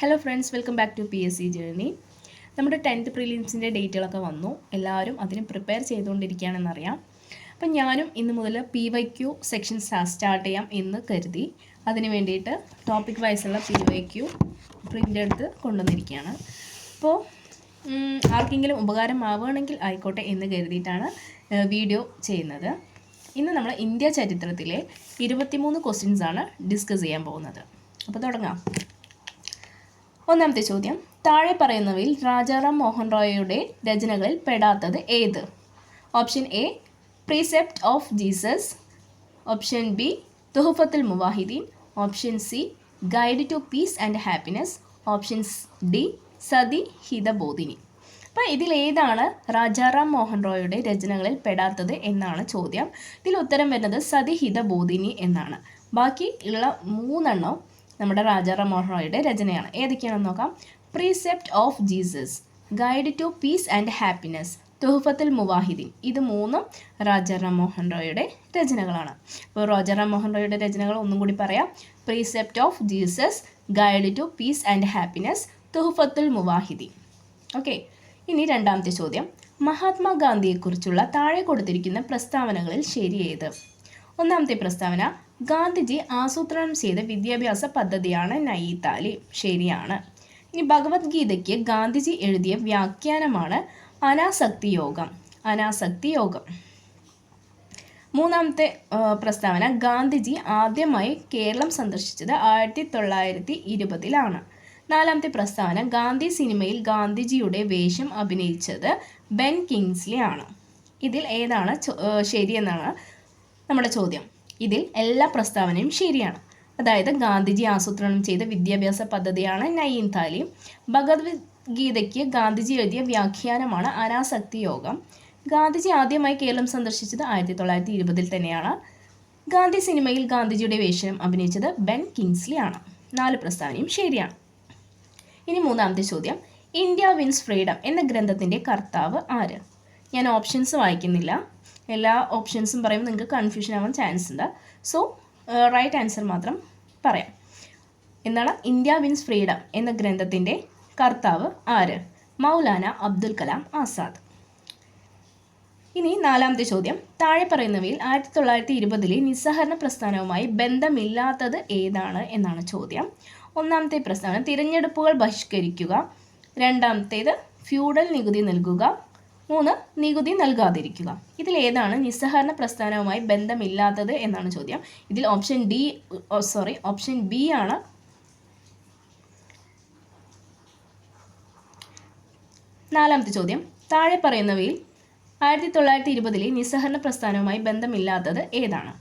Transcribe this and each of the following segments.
Hello friends, welcome back to PSC journey. നമ്മുടെ 10th പ്രിലിംസിൻ്റെ ഡേറ്റുകളൊക്കെ വന്നു. എല്ലാവരും അതിന് പ്രിപ്പയർ ചെയ്തുകൊണ്ടിരിക്കുകയാണെന്നറിയാം. അപ്പം ഞാനും ഇന്ന് മുതൽ PYQ സെക്ഷൻ സ്റ്റാർട്ട് ചെയ്യാം എന്ന് കരുതി. അതിന് വേണ്ടിയിട്ട് ടോപ്പിക് വൈസുള്ള PYQ പ്രിൻ്റ് എടുത്ത് കൊണ്ടുവന്നിരിക്കുകയാണ്. അപ്പോൾ ആർക്കെങ്കിലും ഉപകാരമാവുകയാണെങ്കിൽ ആയിക്കോട്ടെ എന്ന് കരുതിയിട്ടാണ് വീഡിയോ ചെയ്യുന്നത്. ഇന്ന് നമ്മൾ ഇന്ത്യ ചരിത്രത്തിലെ 23 ക്വസ്റ്റ്യൻസാണ് ഡിസ്കസ് ചെയ്യാൻ പോകുന്നത്. അപ്പോൾ തുടങ്ങാം. ഒന്നാമത്തെ ചോദ്യം, താഴെ പറയുന്നവയിൽ രാജാറാം മോഹൻ റോയയുടെ രചനകളിൽ പെടാത്തത് ഏത്? Option A precept of Jesus, option B Tuhfatul Muwahidin, option C guide to peace and happiness, option D Sati Hitabodhini. അപ്പോൾ ഇതിലേതാണ് രാജാറാം മോഹൻ റോയയുടെ രചനകളിൽ പെടാത്തത് എന്നാണ് ചോദ്യം. ഇതിൽ ഉത്തരം വരുന്നത് സതി ഹിതബോധിനി എന്നാണ്. ബാക്കി ഉള്ള 3 നമ്മുടെ രാജാറാം മോഹൻ റോയയുടെ രചനയാണ്. ഏതൊക്കെയാണെന്ന് നോക്കാം. Precept of Jesus, guide to peace and happiness, Tuhfatul Muwahidin. ഇത് 3 രാജാറാം മോഹൻ റോയയുടെ രചനകളാണ്. അപ്പോൾ രാജാറാം മോഹൻ റോയയുടെ രചനകൾ ഒന്നും കൂടി പറയാം. Precept of Jesus, guide to peace and happiness, Tuhfatul Muwahidin. Okay, ഇനി രണ്ടാമത്തെ ചോദ്യം, മഹാത്മാഗാന്ധിയെക്കുറിച്ചുള്ള താഴെ കൊടുത്തിരിക്കുന്ന പ്രസ്താവനകളിൽ ശരിയേത്? ഒന്നാമത്തെ പ്രസ്താവന, ഗാന്ധിജി ആസൂത്രണം ചെയ്ത വിദ്യാഭ്യാസ പദ്ധതിയാണ് നയി താലീം. ശരിയാണ്. ഇനി ഭഗവത്ഗീതയ്ക്ക് ഗാന്ധിജി എഴുതിയ വ്യാഖ്യാനമാണ് അനാസക്തി യോഗം. അനാസക്തി യോഗം. മൂന്നാമത്തെ പ്രസ്താവന, ഗാന്ധിജി ആദ്യമായി കേരളം സന്ദർശിച്ചത് 1920-ലാണ്. നാലാമത്തെ പ്രസ്താവന, ഗാന്ധി സിനിമയിൽ ഗാന്ധിജിയുടെ വേഷം അഭിനയിച്ചത് ബെൻ കിങ്സ്ലി ആണ്. ഇതിൽ ഏതാണ് ശരിയെന്നാണ് നമ്മുടെ ചോദ്യം. ഇതിൽ എല്ലാ പ്രസ്താവനയും ശരിയാണ്. അതായത് ഗാന്ധിജി ആസൂത്രണം ചെയ്ത വിദ്യാഭ്യാസ പദ്ധതിയാണ് നയി താലീം. ഭഗവത്ഗീതയ്ക്ക് ഗാന്ധിജി എഴുതിയ വ്യാഖ്യാനമാണ് അനാസക്തി യോഗം. ഗാന്ധിജി ആദ്യമായി കേരളം സന്ദർശിച്ചത് 1920 തന്നെയാണ്. ഗാന്ധി സിനിമയിൽ ഗാന്ധിജിയുടെ വേഷം അഭിനയിച്ചത് ബെൻ കിങ്സ്ലി ആണ്. 4 പ്രസ്താവനയും ശരിയാണ്. ഇനി മൂന്നാമത്തെ ചോദ്യം, ഇന്ത്യ വിൻസ് ഫ്രീഡം എന്ന ഗ്രന്ഥത്തിൻ്റെ കർത്താവ് ആര്? ഞാൻ ഓപ്ഷൻസ് വായിക്കുന്നില്ല. എല്ലാ ഓപ്ഷൻസും പറയുമ്പോൾ നിങ്ങൾക്ക് കൺഫ്യൂഷൻ ആവാൻ ചാൻസ് ഉണ്ട്. സോ റൈറ്റ് ആൻസർ മാത്രം പറയാം. എന്താണ് ഇന്ത്യ വിൻസ് ഫ്രീഡം എന്ന ഗ്രന്ഥത്തിൻ്റെ കർത്താവ് ആര്? മൗലാന അബ്ദുൽ കലാം ആസാദ്. ഇനി നാലാമത്തെ ചോദ്യം, താഴെ പറയുന്നവയിൽ 1920 നിസ്സഹകരണ പ്രസ്ഥാനവുമായി ബന്ധമില്ലാത്തത് ഏതാണ് എന്നാണ് ചോദ്യം. ഒന്നാമത്തെ പ്രസ്താവന, തിരഞ്ഞെടുപ്പുകൾ ബഹിഷ്കരിക്കുക. രണ്ടാമത്തേത് ഫ്യൂഡൽ നികുതി നൽകുക. 3 നികുതി നൽകാതിരിക്കുക. ഇതിലേതാണ് നിസ്സഹകരണ പ്രസ്ഥാനവുമായി ബന്ധമില്ലാത്തത് എന്നാണ് ചോദ്യം. ഇതിൽ ഓപ്ഷൻ ബി ആണ് നാലാമത്തെ ചോദ്യം. താഴെ പറയുന്നവയിൽ 1920 നിസ്സഹകരണ പ്രസ്ഥാനവുമായി ബന്ധമില്ലാത്തത് ഏതാണ്?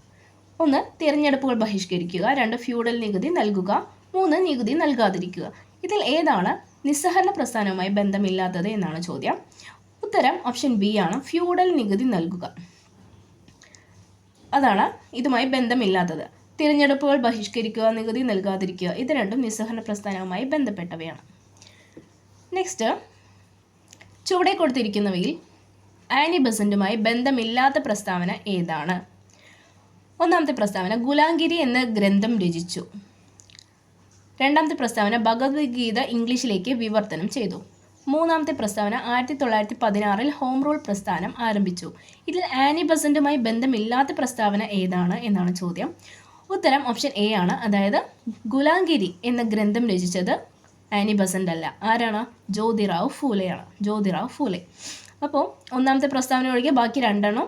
1 തിരഞ്ഞെടുപ്പുകൾ ബഹിഷ്കരിക്കുക. 2 ഫ്യൂഡൽ നികുതി നൽകുക. 3 നികുതി നൽകാതിരിക്കുക. ഇതിൽ ഏതാണ് നിസ്സഹകരണ പ്രസ്ഥാനവുമായി ബന്ധമില്ലാത്തത് എന്നാണ് ചോദ്യം. ഉത്തരം ഓപ്ഷൻ ബി ആണ്, ഫ്യൂഡൽ നികുതി നൽകുക. അതാണ് ഇതുമായി ബന്ധമില്ലാത്തത്. തിരഞ്ഞെടുപ്പുകൾ ബഹിഷ്കരിക്കുക, നികുതി നൽകാതിരിക്കുക, ഇത് രണ്ടും നിസ്സഹകരണ പ്രസ്ഥാനവുമായി ബന്ധപ്പെട്ടവയാണ്. നെക്സ്റ്റ്, ചുവടെ കൊടുത്തിരിക്കുന്നവയിൽ ആനി ബസന്റുമായി ബന്ധമില്ലാത്ത പ്രസ്താവന ഏതാണ്? ഒന്നാമത്തെ പ്രസ്താവന, ഗുലാംഗിരി എന്ന ഗ്രന്ഥം രചിച്ചു. രണ്ടാമത്തെ പ്രസ്താവന, ഭഗവത്ഗീത ഇംഗ്ലീഷിലേക്ക് വിവർത്തനം ചെയ്തു. മൂന്നാമത്തെ പ്രസ്താവന, 1916 ഹോം റൂൾ പ്രസ്ഥാനം ആരംഭിച്ചു. ഇതിൽ ആനി ബസന്റുമായി ബന്ധമില്ലാത്ത പ്രസ്താവന ഏതാണ് എന്നാണ് ചോദ്യം. ഉത്തരം ഓപ്ഷൻ എ ആണ്. അതായത് ഗുലാംഗിരി എന്ന ഗ്രന്ഥം രചിച്ചത് ആനി ബസന്റ് അല്ല. ആരാണ്? ജ്യോതിറാവ് ഫൂലെയാണ്. ജ്യോതിറാവ് ഫൂലെ. അപ്പോൾ ഒന്നാമത്തെ പ്രസ്താവന ഒഴികെ ബാക്കി 2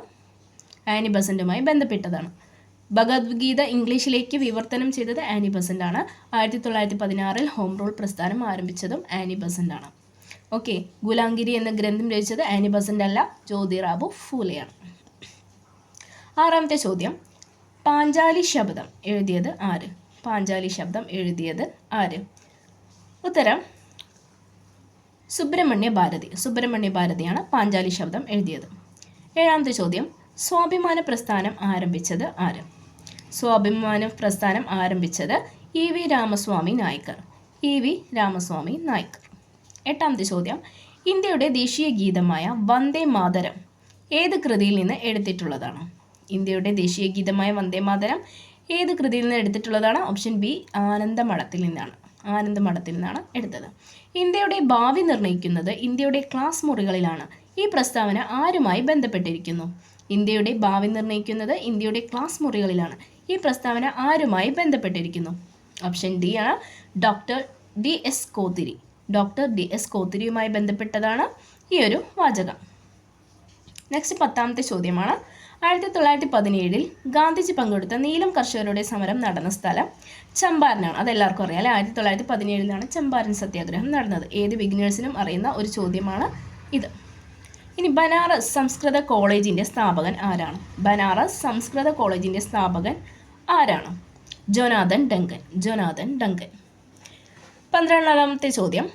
ആനി ബസന്റുമായി ബന്ധപ്പെട്ടതാണ്. ഭഗവത്ഗീത ഇംഗ്ലീഷിലേക്ക് വിവർത്തനം ചെയ്തത് ആനി ബസന്റ് ആണ്. 1916 ഹോം റൂൾ പ്രസ്ഥാനം ആരംഭിച്ചതും ആനി ബസന്റ് ആണ്. ഓക്കെ, ഗുലാംഗിരി എന്ന ഗ്രന്ഥം രചിച്ചത് ആനി ബസന്റ് അല്ല, ജ്യോതിറാവു ഫൂലെയാണ്. ആറാമത്തെ ചോദ്യം, പാഞ്ചാലി ശബ്ദം എഴുതിയത് ആര്? പാഞ്ചാലി ശബ്ദം എഴുതിയത് ആര്? ഉത്തരം സുബ്രഹ്മണ്യ ഭാരതി. സുബ്രഹ്മണ്യ ഭാരതിയാണ് പാഞ്ചാലി ശബ്ദം എഴുതിയത്. ഏഴാമത്തെ ചോദ്യം, സ്വാഭിമാന പ്രസ്ഥാനം ആരംഭിച്ചത് ആര്? സ്വാഭിമാന പ്രസ്ഥാനം ആരംഭിച്ചത് EV രാമസ്വാമി നായ്ക്കർ. EV രാമസ്വാമി നായ്ക്കർ. എട്ടാമത്തെ ചോദ്യം, ഇന്ത്യയുടെ ദേശീയ ഗീതമായ വന്ദേ മാതരം ഏത് കൃതിയിൽ നിന്ന് എടുത്തിട്ടുള്ളതാണ്? ഇന്ത്യയുടെ ദേശീയ ഗീതമായ വന്ദേ മാതരം ഏത് കൃതിയിൽ നിന്ന് എടുത്തിട്ടുള്ളതാണ്? ഓപ്ഷൻ ബി ആനന്ദമഠത്തിൽ നിന്നാണ്. ആനന്ദമഠത്തിൽ നിന്നാണ് എടുത്തത്. ഇന്ത്യയുടെ ഭാവി നിർണ്ണയിക്കുന്നത് ഇന്ത്യയുടെ ക്ലാസ് മുറികളിലാണ്. ഈ പ്രസ്താവന ആരുമായി ബന്ധപ്പെട്ടിരിക്കുന്നു? ഇന്ത്യയുടെ ഭാവി നിർണ്ണയിക്കുന്നത് ഇന്ത്യയുടെ ക്ലാസ് മുറികളിലാണ്. ഈ പ്രസ്താവന ആരുമായി ബന്ധപ്പെട്ടിരിക്കുന്നു? ഓപ്ഷൻ ഡി ആണ് doctor D S Kothari. Doctor D S കോത്തിരിയുമായി ബന്ധപ്പെട്ടതാണ് ഈ ഒരു വാചകം. നെക്സ്റ്റ് 10ാമത്തെ ചോദ്യമാണ്. 1917 ഗാന്ധിജി പങ്കെടുത്ത നീലം കർഷകരുടെ സമരം നടന്ന സ്ഥലം ചമ്പാരനാണ്. അതെല്ലാവർക്കും അറിയാം അല്ലേ? 1917 ചമ്പാരൻ സത്യാഗ്രഹം നടന്നത്. ഏത് ബിഗിനേഴ്സിനും അറിയുന്ന ഒരു ചോദ്യമാണ് ഇത്. ഇനി ബനാറസ് സംസ്കൃത കോളേജിൻ്റെ സ്ഥാപകൻ ആരാണ്? ബനാറസ് സംസ്കൃത കോളേജിൻ്റെ സ്ഥാപകൻ ആരാണ്? Jonathan Duncan. Jonathan Duncan. 12ാമത്തെ ചോദ്യം.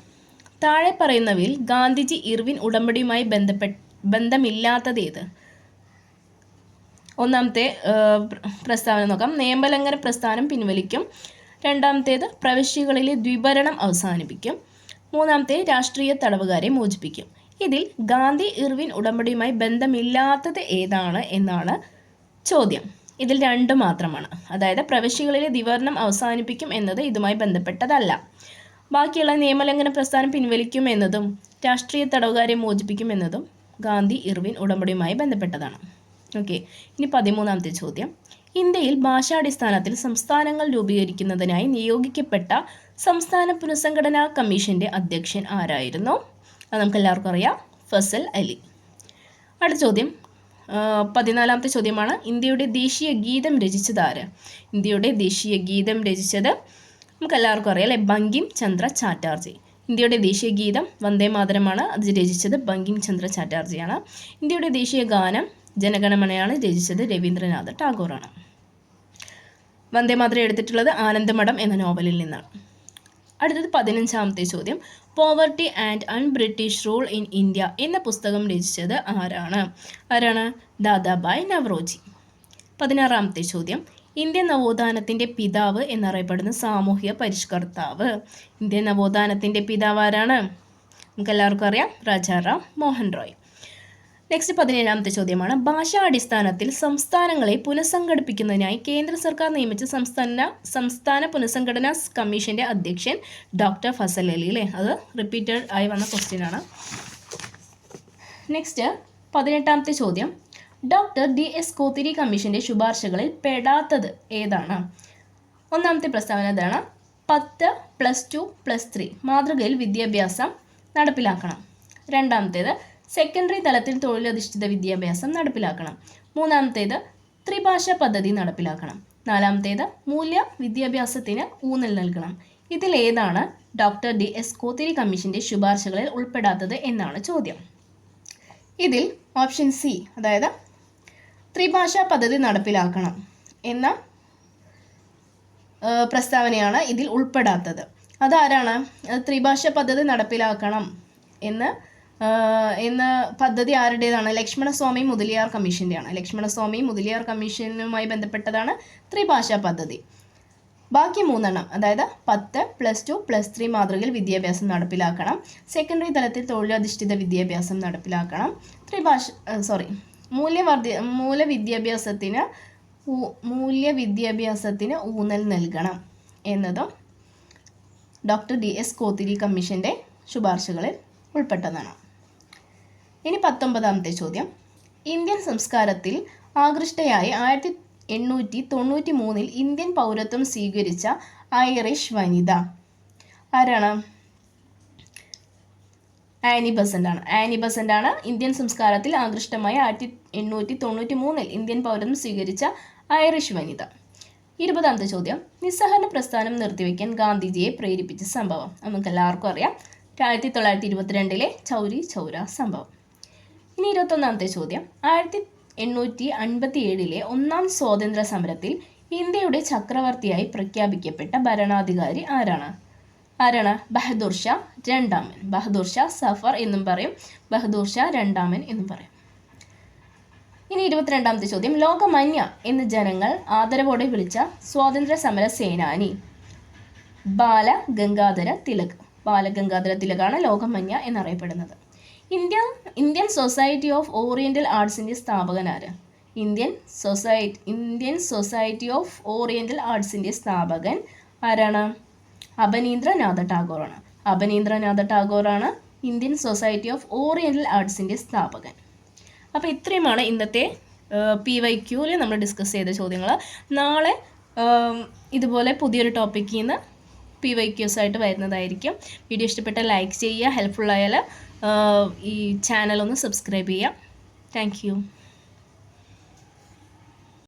താഴെ പറയുന്നവയിൽ ഗാന്ധിജി ഇർവിൻ ഉടമ്പടിയുമായി ബന്ധമില്ലാത്തത് ഏത്? ഒന്നാമത്തെ പ്രസ്താവന നോക്കാം. നിയമലംഘന പ്രസ്ഥാനം പിൻവലിക്കും. രണ്ടാമത്തേത് പ്രവിശ്യകളിലെ ദ്വിഭരണം അവസാനിപ്പിക്കും. മൂന്നാമത്തെ രാഷ്ട്രീയ തടവുകാരെ മോചിപ്പിക്കും. ഇതിൽ ഗാന്ധി ഇർവിൻ ഉടമ്പടിയുമായി ബന്ധമില്ലാത്തത് ഏതാണ് എന്നാണ് ചോദ്യം. ഇതിൽ രണ്ട് മാത്രമാണ്. അതായത് പ്രവിശ്യകളിലെ ദ്വിഭരണം അവസാനിപ്പിക്കും എന്നത് ഇതുമായി ബന്ധപ്പെട്ടതല്ല. ബാക്കിയുള്ള നിയമലംഘന പ്രസ്ഥാനം പിൻവലിക്കും എന്നതും രാഷ്ട്രീയ തടവുകാരെ മോചിപ്പിക്കും എന്നതും ഗാന്ധി ഇർവിൻ ഉടമ്പടിയുമായി ബന്ധപ്പെട്ടതാണ്. ഓക്കെ. ഇനി 13ാമത്തെ ചോദ്യം. ഇന്ത്യയിൽ ഭാഷാടിസ്ഥാനത്തിൽ സംസ്ഥാനങ്ങൾ രൂപീകരിക്കുന്നതിനായി നിയോഗിക്കപ്പെട്ട സംസ്ഥാന പുനഃസംഘടനാ കമ്മീഷൻ്റെ അധ്യക്ഷൻ ആരായിരുന്നു? അത് നമുക്ക് എല്ലാവർക്കും അറിയാം, ഫസൽ അലി. അടുത്ത ചോദ്യം 14ാമത്തെ ചോദ്യമാണ്. ഇന്ത്യയുടെ ദേശീയ ഗീതം രചിച്ചത് ആര്? ഇന്ത്യയുടെ ദേശീയ ഗീതം രചിച്ചത് നമുക്ക് എല്ലാവർക്കും അറിയാം അല്ലേ? ബങ്കിം ചന്ദ്ര ചാറ്റർജി. ഇന്ത്യയുടെ ദേശീയ ഗീതം വന്ദേ മാതരമാണ്. അത് രചിച്ചത് ബങ്കിം ചന്ദ്ര ചാറ്റർജിയാണ്. ഇന്ത്യയുടെ ദേശീയ ഗാനം ജനഗണമനയാണ്. രചിച്ചത് രവീന്ദ്രനാഥ് ടാഗോറാണ്. വന്ദേ മാതരം എടുത്തിട്ടുള്ളത് ആനന്ദമഠം എന്ന നോവലിൽ നിന്നാണ്. അടുത്തത് 15ാമത്തെ ചോദ്യം. Poverty and un-British rule in India എന്ന പുസ്തകം രചിച്ചത് ആരാണ്? ദാദാഭായ് നവറോജി. 16ാമത്തെ ചോദ്യം. ഇന്ത്യൻ നവോത്ഥാനത്തിൻ്റെ പിതാവ് എന്നറിയപ്പെടുന്ന സാമൂഹ്യ പരിഷ്കർത്താവ്. ഇന്ത്യൻ നവോത്ഥാനത്തിൻ്റെ പിതാവ് ആരാണ്? നമുക്ക് എല്ലാവർക്കും അറിയാം, രാജാറാം മോഹൻ റോയ്. നെക്സ്റ്റ് 17ാമത്തെ ചോദ്യമാണ്. ഭാഷാടിസ്ഥാനത്തിൽ സംസ്ഥാനങ്ങളെ പുനഃസംഘടിപ്പിക്കുന്നതിനായി കേന്ദ്ര സർക്കാർ നിയമിച്ച സംസ്ഥാന പുനഃസംഘടനാ കമ്മീഷൻ്റെ അധ്യക്ഷൻ ഡോക്ടർ ഫസൽ അലി അല്ലേ? അത് റിപ്പീറ്റഡ് ആയി വന്ന ക്വസ്റ്റ്യൻ ആണ്. നെക്സ്റ്റ് 18ാമത്തെ ചോദ്യം. ഡോക്ടർ ഡി എസ് കോത്തിരി കമ്മീഷൻ്റെ ശുപാർശകളിൽ പെടാത്തത് ഏതാണ്? ഒന്നാമത്തെ പ്രസ്താവന ഇതാണ്. 10+2+3 മാതൃകയിൽ വിദ്യാഭ്യാസം നടപ്പിലാക്കണം. രണ്ടാമത്തേത് സെക്കൻഡറി തലത്തിൽ തൊഴിലധിഷ്ഠിത വിദ്യാഭ്യാസം നടപ്പിലാക്കണം. മൂന്നാമത്തേത് ത്രിഭാഷാ പദ്ധതി നടപ്പിലാക്കണം. നാലാമത്തേത് മൂല്യ വിദ്യാഭ്യാസത്തിന് ഊന്നൽ നൽകണം. ഇതിലേതാണ് ഡോക്ടർ ഡി എസ് കോത്തിരി കമ്മീഷൻ്റെ ശുപാർശകളിൽ ഉൾപ്പെടാത്തത് എന്നാണ് ചോദ്യം. ഇതിൽ ഓപ്ഷൻ സി, അതായത് ത്രിഭാഷാ പദ്ധതി നടപ്പിലാക്കണം എന്ന പ്രസ്താവനയാണ് ഇതിൽ ഉൾപ്പെടാത്തത്. അതാരാണ്? ത്രിഭാഷാ പദ്ധതി നടപ്പിലാക്കണം എന്ന പദ്ധതി ആരുടേതാണ്? ലക്ഷ്മണസ്വാമി മുതലിയാർ കമ്മീഷൻ്റെയാണ്. ലക്ഷ്മണസ്വാമി മുതലിയാർ കമ്മീഷനുമായി ബന്ധപ്പെട്ടതാണ് ത്രിഭാഷാ പദ്ധതി. ബാക്കി മൂന്നെണ്ണം, അതായത് 10+2+3 മാതൃകയിൽ വിദ്യാഭ്യാസം നടപ്പിലാക്കണം, സെക്കൻഡറി തലത്തിൽ തൊഴിലധിഷ്ഠിത വിദ്യാഭ്യാസം നടപ്പിലാക്കണം, മൂല്യവിദ്യാഭ്യാസത്തിന് ഊന്നൽ നൽകണം എന്നതും ഡോക്ടർ ഡി എസ് കോത്തിരി കമ്മീഷൻ്റെ ശുപാർശകളിൽ ഉൾപ്പെട്ടതാണ്. ഇനി 19ാമത്തെ ചോദ്യം. ഇന്ത്യൻ സംസ്കാരത്തിൽ ആകൃഷ്ടയായി 1893 ഇന്ത്യൻ പൗരത്വം സ്വീകരിച്ച ഐറിഷ് വനിത ആരാണ്? ആനി ബസന്റ് ആണ് ഇന്ത്യൻ സംസ്കാരത്തിൽ ആകൃഷ്ടമായി 1893 ഇന്ത്യൻ പൗരത്വം സ്വീകരിച്ച ഐറിഷ് വനിത. 20ാമത്തെ ചോദ്യം. നിസ്സഹകരണ പ്രസ്ഥാനം നിർത്തിവെക്കാൻ ഗാന്ധിജിയെ പ്രേരിപ്പിച്ച സംഭവം. നമുക്ക് എല്ലാവർക്കും അറിയാം, 1922 ചൗരി ചൗര സംഭവം. ഇനി 21ാമത്തെ ചോദ്യം. 1857 ഒന്നാം സ്വാതന്ത്ര്യ സമരത്തിൽ ഇന്ത്യയുടെ ചക്രവർത്തിയായി പ്രഖ്യാപിക്കപ്പെട്ട ഭരണാധികാരി ആരാണ്? ബഹദൂർ ഷാ രണ്ടാമൻ. ബഹദൂർ ഷാ സഫർ എന്നും പറയും, ബഹദൂർ ഷാ രണ്ടാമൻ എന്നും പറയും. ഇനി 22ാമത്തെ ചോദ്യം. ലോകമാന്യ എന്ന് ജനങ്ങൾ ആദരവോടെ വിളിച്ച സ്വാതന്ത്ര്യ സമര സേനാനി ബാലഗംഗാധര തിലകാണ് ലോകമാന്യ എന്നറിയപ്പെടുന്നത്. ഇന്ത്യൻ സൊസൈറ്റി ഓഫ് ഓറിയന്റൽ ആർട്സിൻ്റെ സ്ഥാപകൻ ആര്? ഇന്ത്യൻ സൊസൈറ്റി ഓഫ് ഓറിയന്റൽ ആർട്സിൻ്റെ സ്ഥാപകൻ ആരാണ്? Abanindranath ടാഗോറാണ്. Abanindranath ടാഗോറാണ് Indian society of oriental ആർട്സിൻ്റെ സ്ഥാപകൻ. അപ്പോൾ ഇത്രയുമാണ് ഇന്നത്തെ PYQയിൽ നമ്മൾ ഡിസ്കസ് ചെയ്ത ചോദ്യങ്ങൾ. നാളെ ഇതുപോലെ പുതിയൊരു ടോപ്പിക്കിൽ നിന്ന് PYQs ആയിട്ട് വരുന്നതായിരിക്കും. വീഡിയോ ഇഷ്ടപ്പെട്ടാൽ ലൈക്ക് ചെയ്യുക, ഹെൽപ്ഫുൾ ആയാൽ ഈ ചാനൽ ഒന്ന് സബ്സ്ക്രൈബ് ചെയ്യുക. Thank you.